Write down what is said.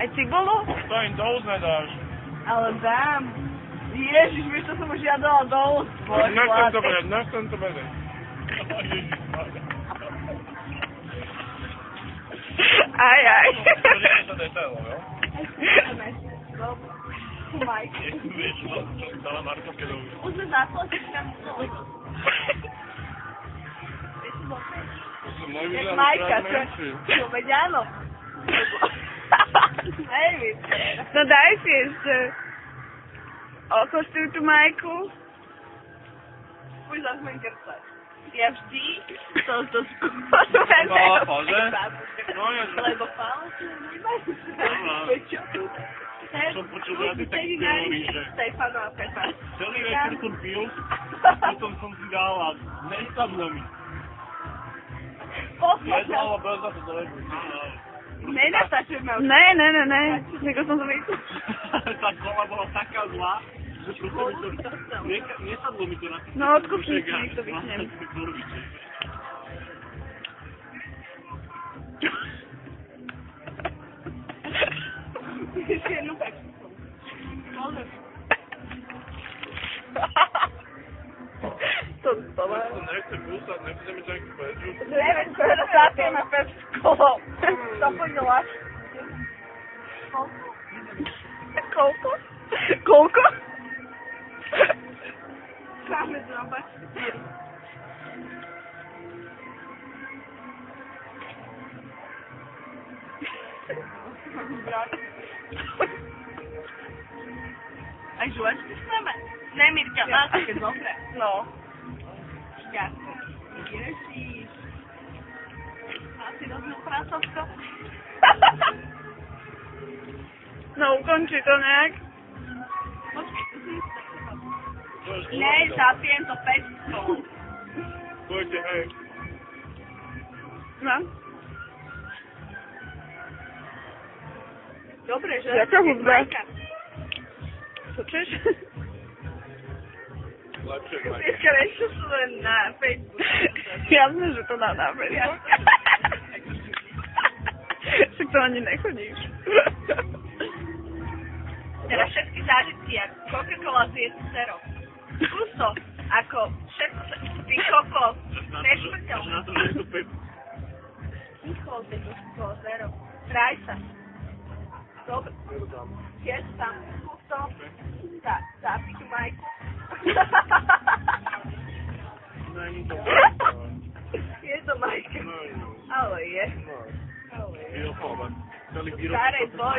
Aj cibulu? To im do úst nedáš. Ale dám. Ježiš, vieš, to som už žiadala do úst. Nechcem to vedieť. Aj. To nie je to detail, jo? Majka. Vieš, čo dala Marko, keď už. Už sme zaplatiť tam Majka, čo? Veď áno. Nejvíc. No daj si ešte. Okoštuj tú Majku. Už zase grcať. Ja vždy to skúšam. No, že? No, ja som. Lebo falošne nemajú sa. Čo? Som počul rady tak teórii, že Stefano a Pepa. celý večer som pil, potom som si dal a nestablo mi. Jedno alebo bez za to dojedu. Nenastačujem ma. Ne. Neko som to videl. Tá kola bola taká zlá, že proste mi to... Nesadlo mi to na tých... No, odkúpni si, to vychnem. Ešte jednu pečku. To má. Nechcem kúsať, nechcem mi taký pečku. Neviem, čo je to sáte na pečko. To poďala. Koľko? Koľko? Máme zrobať. Aj žuvačky chceme? Ne, Mirka, má také dobré. No. Šťastné. Ježiš. Asi rozbil pracovko. No, ukonči to nejak. Počkej, tu si ne, zapijem to pečkou. Poďte, hej. No. Dobre, že? Jaká hudba? Počuješ? Lepšie, Dneska niečo sú len na Facebook. Jasné, že to dá na Facebook. Však to ani nechodíš. Teda všetky zážitky, ako Coca-Cola s jedným serom. Skús to, ako všetko, ty kokos, nešmrťal. Na to, že je to pep. Ticho, ty to zero. Traj sa. Dobre. Keď tam, skús to. Zapí tú Majku. Je to Majka. Ale je. Výroba, celý výroba. Starej dvoj.